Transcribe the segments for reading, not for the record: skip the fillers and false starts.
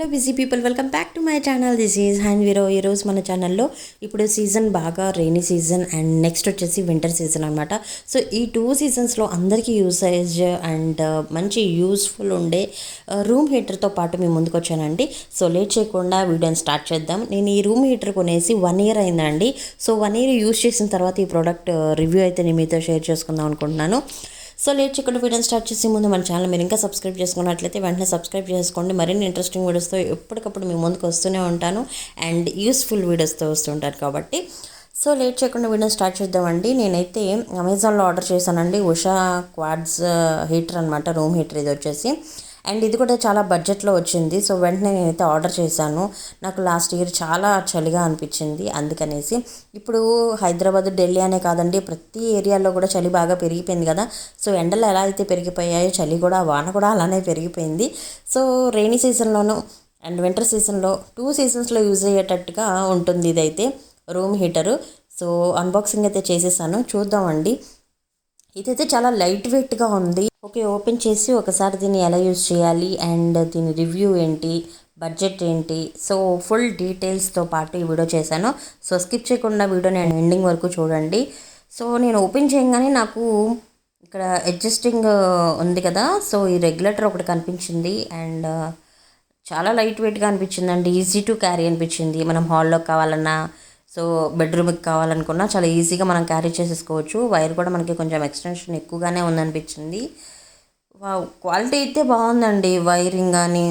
Hello busy people, welcome back to my channel. This is hand. ఈరోజు మన ఛానల్లో ఇప్పుడు సీజన్ బాగా రెయినీ సీజన్ అండ్ నెక్స్ట్ వచ్చేసి వింటర్ సీజన్ అనమాట. సో ఈ 2 సీజన్స్లో అందరికీ యూసేజ్ అండ్ మంచి యూస్ఫుల్ ఉండే రూమ్ హీటర్తో పాటు మేము ముందుకు వచ్చానండి. సో లేట్ చేయకుండా వీడియోని స్టార్ట్ చేద్దాం. నేను ఈ రూమ్ హీటర్ కొనేసి 1 year అయిందండి. సో 1 year యూస్ చేసిన తర్వాత ఈ ప్రోడక్ట్ రివ్యూ అయితే నేను మీతో షేర్ చేసుకుందాం అనుకుంటున్నాను. సో లేట్ చేయకుండా వీడియోని స్టార్ట్ చేసే ముందు మన ఛానల్ మీరు ఇంకా సబ్స్క్రైబ్ చేసుకున్నట్లయితే వెంటనే సబ్స్క్రైబ్ చేసుకోండి. మరిన్ని ఇంట్రెస్టింగ్ వీడియోస్తో ఎప్పటికప్పుడు మీ ముందుకు వస్తూనే ఉంటాను అండ్ యూస్ఫుల్ వీడియోస్తో వస్తుంటారు కాబట్టి. సో లేట్ చేయకుండా వీడియోని స్టార్ట్ చేద్దామండి. నేనైతే అమెజాన్లో ఆర్డర్ చేశానండి. ఉషా క్వాడ్స్ హీటర్ అనమాట, రూమ్ హీటర్ ఇది వచ్చేసి. అండ్ ఇది కూడా చాలా బడ్జెట్లో వచ్చింది. సో వెంటనే నేనైతే ఆర్డర్ చేశాను. నాకు లాస్ట్ ఇయర్ చాలా చలిగా అనిపించింది, అందుకనేసి. ఇప్పుడు హైదరాబాద్, ఢిల్లీ అనే కాదండి, ప్రతి ఏరియాలో కూడా చలి బాగా పెరిగిపోయింది కదా. సో ఎండలు ఎలా అయితే పెరిగిపోయాయో చలి కూడా, వాన కూడా అలానే పెరిగిపోయింది. సో రెయినీ సీజన్లోనూ అండ్ వింటర్ సీజన్లో 2 seasonsలో యూజ్ అయ్యేటట్టుగా ఉంటుంది ఇదైతే రూమ్ హీటరు. సో అన్బాక్సింగ్ అయితే చేసేసాను, చూద్దామండి. ఇదైతే చాలా లైట్ వెయిట్గా ఉంది. ఓకే, ఓపెన్ చేసి ఒకసారి దీన్ని ఎలా యూజ్ చేయాలి అండ్ దీని రివ్యూ ఏంటి, బడ్జెట్ ఏంటి, సో ఫుల్ డీటెయిల్స్తో పాటు ఈ వీడియో చేశాను. సో స్కిప్ చేయకుండా వీడియో నేను ఎండింగ్ వరకు చూడండి. సో నేను ఓపెన్ చేయగానే నాకు ఇక్కడ అడ్జస్టింగ్ ఉంది కదా, సో ఈ రెగ్యులేటర్ ఒకటి కనిపించింది అండ్ చాలా లైట్ వెయిట్గా అనిపించిందండి. ఈజీ టు క్యారీ అనిపించింది. మనం హాల్లోకి కావాలన్నా, సో బెడ్రూమ్కి కావాలనుకున్నా చాలా ఈజీగా మనం క్యారీ చేసేసుకోవచ్చు. వైర్ కూడా మనకి కొంచెం ఎక్స్టెన్షన్ ఎక్కువగానే ఉందనిపించింది. క్వాలిటీ అయితే బాగుందండి, వైరింగ్ కానీ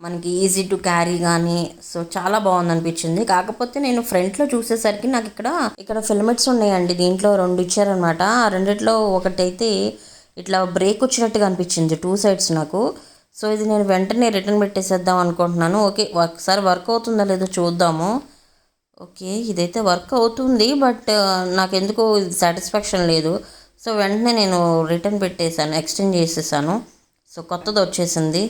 మనకి ఈజీ టు క్యారీ కానీ, సో చాలా బాగుంది అనిపించింది. కాకపోతే నేను ఫ్రంట్లో చూసేసరికి నాకు ఇక్కడ ఫిలమెంట్స్ ఉన్నాయండి. దీంట్లో 2 ఇచ్చారనమాట. ఆ రెండిట్లో ఒకటైతే ఇట్లా బ్రేక్ వచ్చినట్టుగా అనిపించింది 2 sides నాకు. సో ఇది నేను వెంటనే రిటర్న్ పెట్టేసేద్దాం అనుకుంటున్నాను. ఓకే, ఒకసారి వర్క్ అవుతుందో లేదో చూద్దాము. ఓకే, ఇదైతే వర్క్ అవుతుంది, బట్ నాకెందుకో ఇది సాటిస్ఫాక్షన్ లేదు. సో వెంటనే నేను రిటర్న్ పెట్టేశాను, ఎక్స్చేంజ్ చేసేసాను. సో కొత్తది వచ్చేసింది.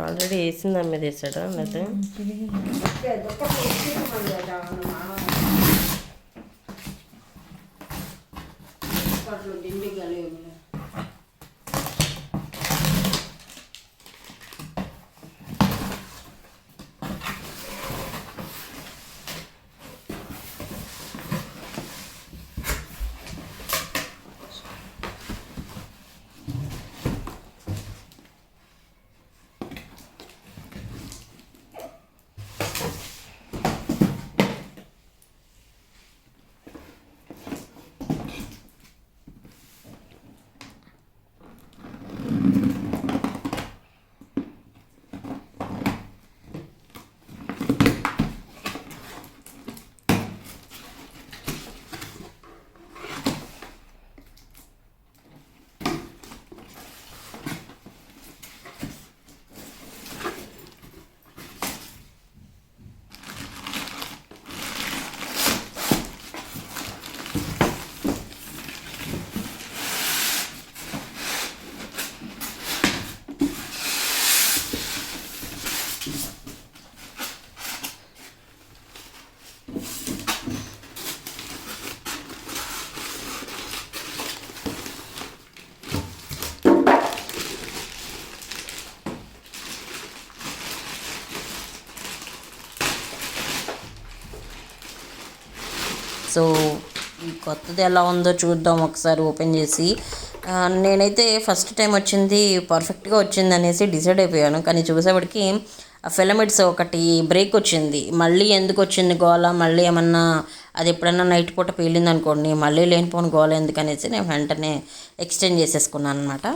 ఆల్రెడీ వేసింది అమ్మేది వేసాడా లేదా? సో ఈ కొత్తది ఎలా ఉందో చూద్దాం ఒకసారి ఓపెన్ చేసి. నేనైతే ఫస్ట్ టైం వచ్చింది పర్ఫెక్ట్గా వచ్చింది అనేసి డిసైడ్ అయిపోయాను. కానీ చూసేవాడికి ఆ ఫిలమెంట్స్ ఒకటి బ్రేక్ వచ్చింది. మళ్ళీ ఎందుకు వచ్చింది గోల, మళ్ళీ ఏమన్నా అది ఎప్పుడైనా నైట్ పూట పేలింది అనుకోండి, మళ్ళీ లేనిపోని గోల ఎందుకనేసి నేను వెంటనే ఎక్స్చేంజ్ చేసేసుకున్నాను అనమాట.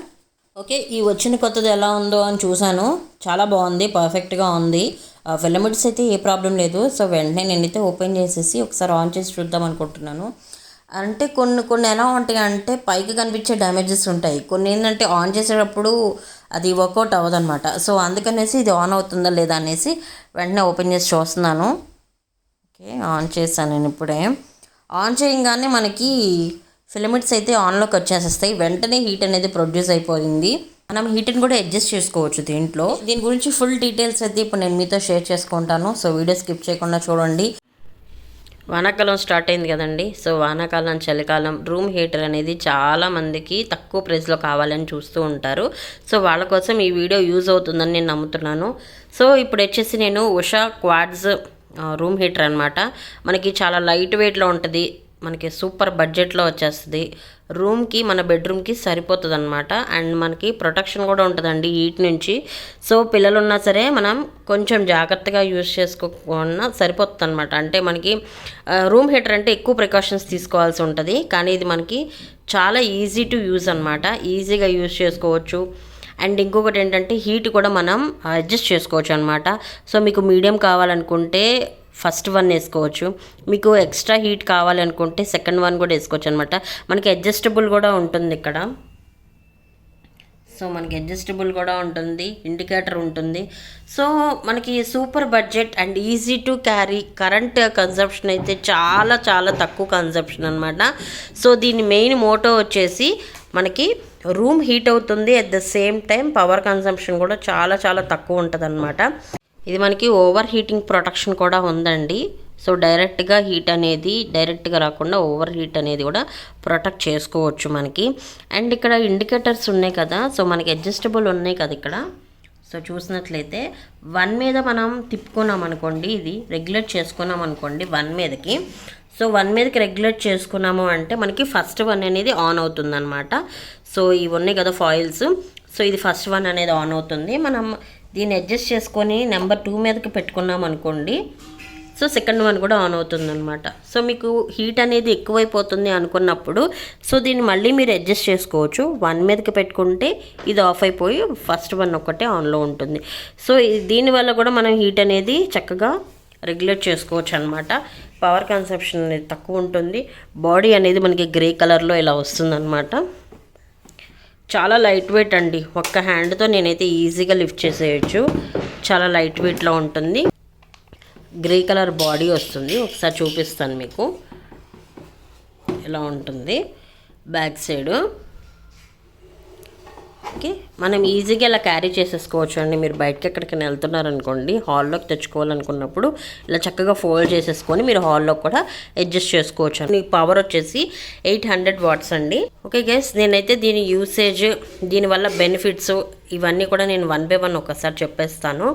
ఓకే, ఈ వచ్చిన కొత్తది ఎలా ఉందో అని చూశాను. చాలా బాగుంది, పర్ఫెక్ట్గా ఉంది. ఫిలమెంట్స్ అయితే ఏ ప్రాబ్లం లేదు. సో వెంటనే నేనైతే ఓపెన్ చేసేసి ఒకసారి ఆన్ చేసి చూద్దాం అనుకుంటున్నాను. అంటే కొన్ని ఎలా ఉంటాయి అంటే పైకి కనిపించే డ్యామేజెస్ ఉంటాయి, కొన్ని ఏంటంటే ఆన్ చేసేటప్పుడు అది వర్కౌట్ అవ్వదన్నమాట. సో అందుకనేసి ఇది ఆన్ అవుతుందా లేదా అనేసి వెంటనే ఓపెన్ చేసి చూస్తున్నాను. ఓకే, ఆన్ చేశాను నేను ఇప్పుడే. ఆన్ చేయగానే మనకి ఫిలమెంట్స్ అయితే ఆన్లోకి వచ్చేసేస్తాయి. వెంటనే హీట్ అనేది ప్రొడ్యూస్ అయిపోయింది. మనం హీట్ని కూడా అడ్జస్ట్ చేసుకోవచ్చు దీంట్లో. దీని గురించి ఫుల్ డీటెయిల్స్ అయితే ఇప్పుడు నేను మీతో షేర్ చేసుకుంటాను. సో వీడియో స్కిప్ చేయకుండా చూడండి. వానాకాలం స్టార్ట్ అయింది కదండి. సో వానాకాలం, చలికాలం రూమ్ హీటర్ అనేది చాలా మందికి తక్కువ ప్రైస్లో కావాలని చూస్తూ ఉంటారు. సో వాళ్ళ కోసం ఈ వీడియో యూజ్ అవుతుందని నేను నమ్ముతున్నాను. సో ఇప్పుడు వచ్చేసి నేను ఉషా క్వాడ్స్ రూమ్ హీటర్ అనమాట. మనకి చాలా లైట్ వెయిట్లో ఉంటుంది, మనకి సూపర్ బడ్జెట్లో వచ్చేస్తుంది. రూమ్కి, మన బెడ్రూమ్కి సరిపోతుంది అనమాట. అండ్ మనకి ప్రొటెక్షన్ కూడా ఉంటుందండి హీట్ నుంచి. సో పిల్లలు ఉన్నా సరే మనం కొంచెం జాగ్రత్తగా యూజ్ చేసుకోకుండా సరిపోతుంది అనమాట. అంటే మనకి రూమ్ హీటర్ అంటే ఎక్కువ ప్రికాషన్స్ తీసుకోవాల్సి ఉంటుంది, కానీ ఇది మనకి చాలా ఈజీ టు యూజ్ అనమాట. ఈజీగా యూజ్ చేసుకోవచ్చు. అండ్ ఇంకొకటి ఏంటంటే హీట్ కూడా మనం అడ్జస్ట్ చేసుకోవచ్చు అనమాట. సో మీకు మీడియం కావాలనుకుంటే ఫస్ట్ వన్ వేసుకోవచ్చు, మీకు ఎక్స్ట్రా హీట్ కావాలనుకుంటే సెకండ్ వన్ కూడా వేసుకోవచ్చు అనమాట. మనకి అడ్జస్టబుల్ కూడా ఉంటుంది ఇక్కడ. సో మనకి అడ్జస్టబుల్ కూడా ఉంటుంది, ఇండికేటర్ ఉంటుంది. సో మనకి super budget and easy to carry. Current consumption అయితే చాలా చాలా తక్కువ కన్సంప్షన్ అనమాట. సో దీని మెయిన్ మోటో వచ్చేసి మనకి రూమ్ హీట్ అవుతుంది, at the same time power consumption కూడా చాలా చాలా తక్కువ ఉంటుంది అనమాట. ఇది మనకి ఓవర్ హీటింగ్ ప్రొటెక్షన్ కూడా ఉందండి. సో డైరెక్ట్గా హీట్ అనేది డైరెక్ట్గా రాకుండా ఓవర్ హీట్ అనేది కూడా ప్రొటెక్ట్ చేసుకోవచ్చు మనకి. అండ్ ఇక్కడ ఇండికేటర్స్ ఉన్నాయి కదా, సో మనకి అడ్జస్టబుల్ ఉన్నాయి కదా ఇక్కడ. సో చూసినట్లయితే 1 మీద మనం తిప్పుకున్నాం అనుకోండి, ఇది రెగ్యులేట్ చేసుకున్నాం అనుకోండి 1 మీదకి. సో 1 మీదకి రెగ్యులేట్ చేసుకున్నాము అంటే మనకి ఫస్ట్ వన్ అనేది ఆన్ అవుతుంది అనమాట. సో ఇవి ఉన్నాయి కదా ఫాయిల్స్, సో ఇది ఫస్ట్ వన్ అనేది ఆన్ అవుతుంది. మనం దీన్ని అడ్జస్ట్ చేసుకొని నెంబర్ 2 మీదకి పెట్టుకున్నాం అనుకోండి, సో సెకండ్ వన్ కూడా ఆన్ అవుతుంది అనమాట. సో మీకు హీట్ అనేది ఎక్కువైపోతుంది అనుకున్నప్పుడు సో దీన్ని మళ్ళీ మీరు అడ్జస్ట్ చేసుకోవచ్చు. 1 మీదకి పెట్టుకుంటే ఇది ఆఫ్ అయిపోయి ఫస్ట్ వన్ ఒక్కటే ఆన్లో ఉంటుంది. సో దీనివల్ల కూడా మనం హీట్ అనేది చక్కగా రెగ్యులేట్ చేసుకోవచ్చు అనమాట. పవర్ కన్సంప్షన్ అనేది తక్కువ ఉంటుంది. బాడీ అనేది మనకి గ్రే కలర్లో ఇలా వస్తుందన్నమాట. చాలా లైట్ వెయిట్ అండి, ఒక్క హ్యాండ్తో నేనైతే ఈజీగా లిఫ్ట్ చేసేయచ్చు. చాలా లైట్ వెయిట్లో ఉంటుంది. గ్రే కలర్ బాడీ వస్తుంది, ఒకసారి చూపిస్తాను మీకు ఎలా ఉంటుంది బ్యాక్ సైడ్. ఓకే, మనం ఈజీగా ఇలా క్యారీ చేసేసుకోవచ్చు అండి. మీరు బయటకి ఎక్కడికైనా వెళ్తున్నారనుకోండి, హాల్లోకి తెచ్చుకోవాలనుకున్నప్పుడు ఇలా చక్కగా ఫోల్డ్ చేసేసుకొని మీరు హాల్లో కూడా అడ్జస్ట్ చేసుకోవచ్చు అండి. పవర్ వచ్చేసి 800 వాట్స్ అండి. ఓకే గైస్, నేనైతే దీని యూసేజ్, దీనివల్ల బెనిఫిట్స్ ఇవన్నీ కూడా నేను 1 బై 1 ఒకసారి చెప్పేస్తాను.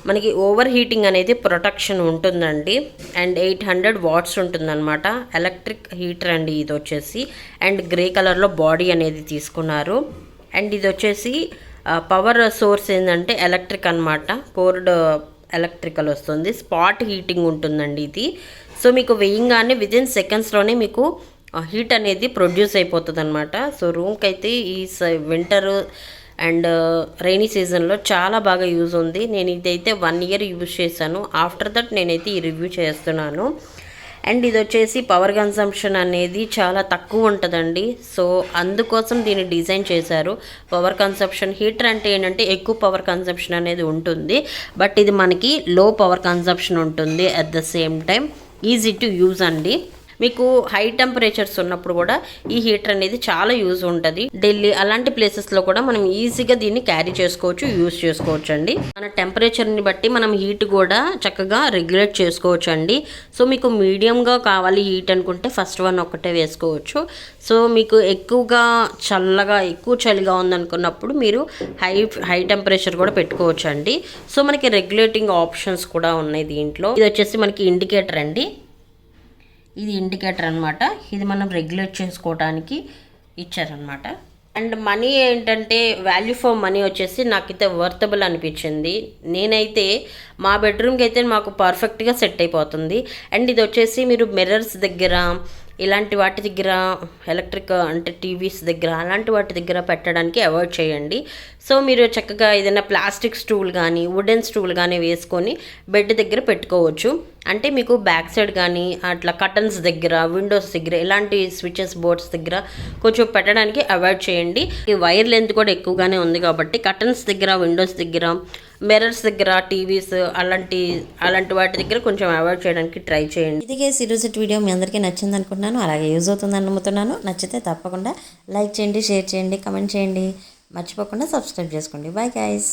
మనకి ఓవర్ హీటింగ్ అనేది ప్రొటెక్షన్ ఉంటుందండి. అండ్ 800 వాట్స్ ఉంటుందన్నమాట. ఎలక్ట్రిక్ హీటర్ అండి ఇది వచ్చేసి. అండ్ గ్రే కలర్లో బాడీ అనేది తీసుకున్నారు. అండ్ ఇది వచ్చేసి పవర్ సోర్స్ ఏంటంటే ఎలక్ట్రిక్ అనమాట, కోర్డ్ ఎలక్ట్రికల్ వస్తుంది. స్పాట్ హీటింగ్ ఉంటుందండి ఇది. సో మీకు వేయంగానే వితిన్ సెకండ్స్లోనే మీకు హీట్ అనేది ప్రొడ్యూస్ అయిపోతుంది అనమాట. సో రూమ్కి అయితే ఈ వింటర్ అండ్ రైనీ సీజన్లో చాలా బాగా యూజ్ ఉంది. నేను ఇదైతే 1 ఇయర్ యూజ్ చేశాను. ఆఫ్టర్ దట్ నేనైతే ఈ రివ్యూ చేస్తున్నాను. అండ్ ఇది వచ్చేసి పవర్ కన్సంప్షన్ అనేది చాలా తక్కువ ఉంటుందండి. సో అందుకోసం దీన్ని డిజైన్ చేశారు. పవర్ కన్సంప్షన్ హీటర్ అంటే ఏంటంటే ఎక్కువ పవర్ కన్సంప్షన్ అనేది ఉంటుంది, బట్ ఇది మనకి లో పవర్ కన్సంప్షన్ ఉంటుంది. At the same time easy to use అండి. మీకు హై టెంపరేచర్స్ ఉన్నప్పుడు కూడా ఈ హీటర్ అనేది చాలా యూజ్ ఉంటుంది. ఢిల్లీ అలాంటి ప్లేసెస్లో కూడా మనం ఈజీగా దీన్ని క్యారీ చేసుకోవచ్చు, యూజ్ చేసుకోవచ్చు అండి. మన టెంపరేచర్ని బట్టి మనం హీట్ కూడా చక్కగా రెగ్యులేట్ చేసుకోవచ్చు అండి. సో మీకు మీడియంగా కావాలి హీట్ అనుకుంటే ఫస్ట్ వన్ ఒక్కటే వేసుకోవచ్చు. సో మీకు ఎక్కువగా ఎక్కువ చలిగా ఉందనుకున్నప్పుడు మీరు హై టెంపరేచర్ కూడా పెట్టుకోవచ్చు అండి. సో మనకి రెగ్యులేటింగ్ ఆప్షన్స్ కూడా ఉన్నాయి దీంట్లో. ఇది వచ్చేసి మనకి ఇండికేటర్ అండి. ఇది ఇండికేటర్ అనమాట. ఇది మనం రెగ్యులేట్ చేసుకోవడానికి ఇచ్చారనమాట. అండ్ మనీ ఏంటంటే వాల్యూ ఫర్ మనీ వచ్చేసి నాకైతే వర్తబుల్ అనిపించింది. నేనైతే మా బెడ్రూమ్కి అయితే మాకు పర్ఫెక్ట్గా సెట్ అయిపోతుంది. అండ్ ఇది వచ్చేసి మీరు మిర్రర్స్ దగ్గర, ఇలాంటి వాటి దగ్గర, ఎలక్ట్రిక్ అంటే టీవీస్ దగ్గర అలాంటి వాటి దగ్గర పెట్టడానికి అవాయిడ్ చేయండి. సో మీరు చక్కగా ఏదైనా ప్లాస్టిక్ స్టూల్ కానీ వుడెన్ స్టూల్ కానీ వేసుకొని బెడ్ దగ్గర పెట్టుకోవచ్చు. అంటే మీకు బ్యాక్ సైడ్ కానీ అట్లా కర్టన్స్ దగ్గర, విండోస్ దగ్గర, ఇలాంటి స్విచెస్ బోర్డ్స్ దగ్గర కొంచెం పెట్టడానికి అవాయిడ్ చేయండి. ఈ వైర్ లెంత్ కూడా ఎక్కువగానే ఉంది కాబట్టి కర్టన్స్ దగ్గర, విండోస్ దగ్గర, మిర్రర్స్ దగ్గర, టీవీస్ అలాంటి వాటి దగ్గర కొంచెం అవాయిడ్ చేయడానికి ట్రై చేయండి. ఇది గైస్ ఈరోజు వీడియో మీ అందరికీ నచ్చింది అనుకుంటున్నాను, అలాగే యూజ్ అవుతుందని నమ్ముతున్నాను. నచ్చితే తప్పకుండా లైక్ చేయండి, షేర్ చేయండి, కమెంట్ చేయండి, మర్చిపోకుండా సబ్స్క్రైబ్ చేసుకోండి. Bye guys.